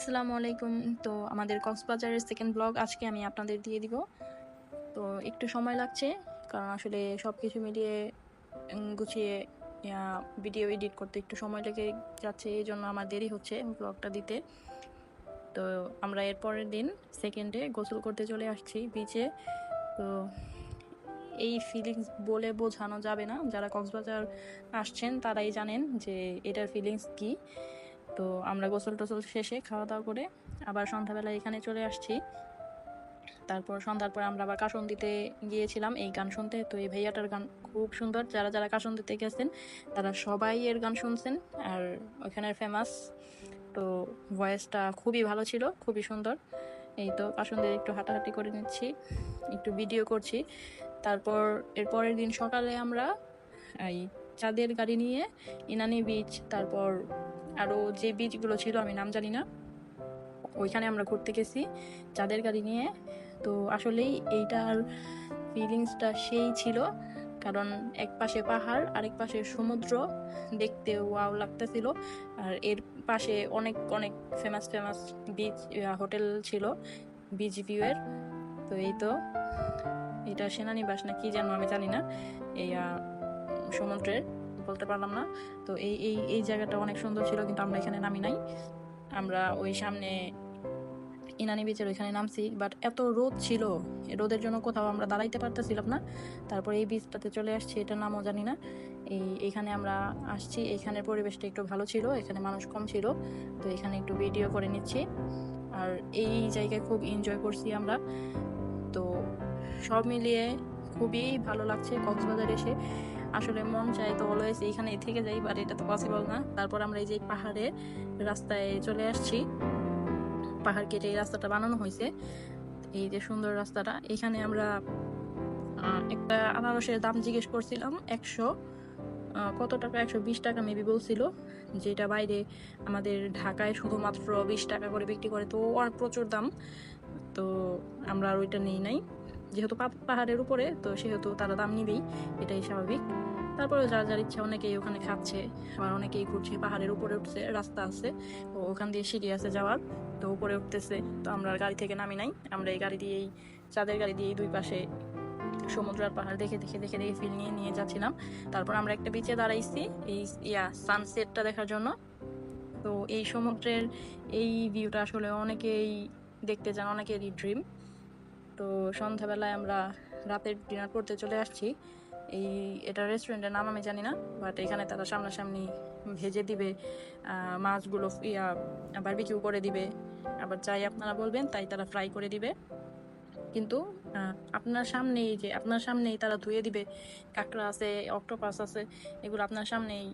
আসসালামু আলাইকুম। তো আমাদের কক্সবাজারের সেকেন্ড ব্লগ আজকে আমি আপনাদের দিয়ে দিব। তো একটু সময় লাগছে, কারণ আসলে সবকিছু মিলিয়ে গুছিয়ে ভিডিও এডিট করতে একটু সময় লেগে যাচ্ছে, এই জন্য আমার দেরি হচ্ছে ব্লগটা দিতে। তো আমরা এর পরের দিন সেকেন্ডে গোসল করতে চলে আসছি বিচে। তো এই ফিলিংস বলে বোঝানো যাবে না, যারা কক্সবাজার আসছেন তারাই জানেন যে এটার ফিলিংস কি। তো আমরা গোসল টোসল শেষে খাওয়া দাওয়া করে আবার সন্ধ্যাবেলা এখানে চলে আসছি। তারপর সন্ধ্যার পর আমরা আবার কাসন্দিতে গিয়েছিলাম এই গান শুনতে। তো এই ভাইয়াটার গান খুব সুন্দর, যারা যারা কাসন্দিতে গেছেন তারা সবাই এর গান শুনছেন। আর ওখানের ফেমাস, তো ভয়েসটা খুবই ভালো ছিল, খুবই সুন্দর। এই তো কাসন্দিতে একটু হাঁটাহাঁটি করে নিচ্ছি, একটু ভিডিও করছি। তারপর এর পরের দিন সকালে আমরা এই চাঁদের গাড়ি নিয়ে ইনানি বিচ, তারপর আরো যে বিচগুলো ছিল আমি নাম জানি না, ওইখানে আমরা ঘুরতে গেছি চাঁদের গাড়ি নিয়ে। তো আসলেই এইটার ফিলিংসটা সেই ছিল, কারণ এক পাশে পাহাড় আরেক পাশে সমুদ্র, দেখতে ওয়াও লাগতেছিল। আর এর পাশে অনেক অনেক ফেমাস ফেমাস বিচ হোটেল ছিল বিচ ভিউয়ের। তো এই তো এটা সেনানিবাস না কি যেন আমি জানি না, এই সমুদ্রের বলতে পারলাম না। তো এই এই এই জায়গাটা অনেক সুন্দর ছিল, কিন্তু আমরা এখানে নামি নাই। আমরা ওই সামনে ইনানি বিচের ওইখানে নামছি, বাট এত রোদ ছিল, রোদের জন্য কোথাও আমরা দাঁড়াইতে পারতেছিলাম না। তারপর এই বিচটাতে চলে আসছি, এটার নামও জানি না। এইখানে আমরা আসছি, এখানের পরিবেশটা একটু ভালো ছিল, এখানে মানুষ কম ছিল। তো এখানে একটু ভিডিও করে নিচ্ছি, আর এই জায়গায় খুব এনজয় করছি আমরা। তো সব মিলিয়ে খুবই ভালো লাগছে কক্সবাজার এসে। আসলে মন চাই তো অলওয়েজ এইখানে থেকে যাই, বাট এটা তো পসিবল না। তারপর আমরা এই যে পাহাড়ে রাস্তায় চলে আসছি, পাহাড় কেটে এই রাস্তাটা বানানো হয়েছে, এই যে সুন্দর রাস্তাটা। এখানে আমরা একটা আনারসের দাম জিজ্ঞেস করছিলাম, 100 কত টাকা, 120 টাকা মেবি বলছিল, যেটা বাইরে আমাদের ঢাকায় শুধুমাত্র 20 টাকা করে বিক্রি করে, তো আর প্রচুর দাম। তো আমরা আর ওইটা নেই নাই, যেহেতু পাহাড়ের উপরে, তো সেহেতু তারা দাম নিবেই, এটাই স্বাভাবিক। তারপরে যার যার ইচ্ছা অনেকেই ওখানে খাচ্ছে, আবার অনেকেই ঘুরছে, পাহাড়ের উপরে উঠছে, রাস্তা আছে, তো ওখান দিয়ে সিঁড়ি আছে যাওয়ার, তো উপরে উঠতেছে। তো আমরা গাড়ি থেকে নামি নাই, আমরা এই গাড়ি দিয়েই, চাঁদের গাড়ি দিয়েই দুই পাশে সমুদ্র আর পাহাড় দেখে দেখে দেখে দেখে ফিল নিয়ে নিয়ে যাচ্ছিলাম। তারপর আমরা একটা বিচে দাঁড়াইছি এই সানসেটটা দেখার জন্য। তো এই সমুদ্রের এই ভিউটা আসলে অনেকেই দেখতে চান, অনেকেরই ড্রিম। তো সন্ধ্যাবেলায় আমরা রাতের ডিনার করতে চলে আসছি। এই এটা রেস্টুরেন্টের নাম আমি জানি না, বাট এখানে তারা সামনাসামনি ভেজে দিবে মাছগুলো, বারবিকিউ করে দিবে, আবার যাই আপনারা বলবেন তাই তারা ফ্রাই করে দিবে। কিন্তু আপনার সামনেই, যে আপনার সামনেই তারা ধুয়ে দিবে, কাঁকড়া আছে, অক্টোপাস আছে, এগুলো আপনার সামনেই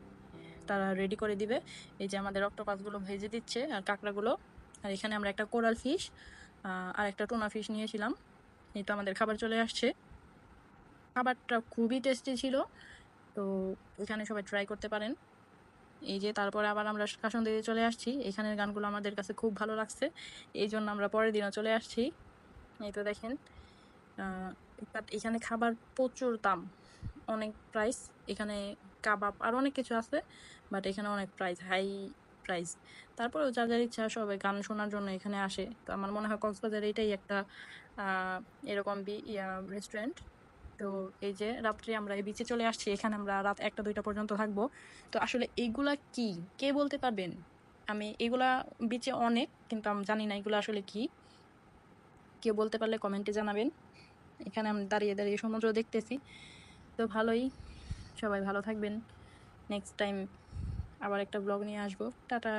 তারা রেডি করে দিবে। এই যে আমাদের অক্টোপাসগুলো ভেজে দিচ্ছে আর কাঁকড়াগুলো। আর এখানে আমরা একটা কোরাল ফিশ আর একটা টুনা ফিশ নিয়েছিলাম। এই তো আমাদের খাবার চলে আসছে, খাবারটা খুবই টেস্টি ছিল। তো এখানে সবাই ট্রাই করতে পারেন। এই যে তারপরে আবার আমরা কাসন্দিতে চলে আসছি, এখানের গানগুলো আমাদের কাছে খুব ভালো লাগছে, এই জন্য আমরা পরের দিনও চলে আসছি। এই তো দেখেন, বাট এখানে খাবার প্রচুর দাম, অনেক প্রাইস এখানে। কাবাব আর অনেক কিছু আছে, বাট এখানে অনেক প্রাইস, হাই প্রাইস। তারপরেও যার যার ইচ্ছা সবাই গান শোনার জন্য এখানে আসে। তো আমার মনে হয় কক্সবাজার এটাই একটা এরকম রেস্টুরেন্ট। তো এই যে রাত্রে আমরা এই বিচে চলে আসছি, এখানে আমরা রাত 1টা 2টা পর্যন্ত থাকবো। তো আসলে এইগুলা কি, কে বলতে পারবেন? আমি এগুলা বিচে অনেক, কিন্তু আমি জানি না এগুলো আসলে কি। কেউ বলতে পারলে কমেন্টে জানাবেন। এখানে আমি দাঁড়িয়ে দাঁড়িয়ে সমুদ্র দেখতেছি। তো ভালোই, সবাই ভালো থাকবেন। নেক্সট টাইম আবার একটা ব্লগ নিয়ে আসবো। টাটা।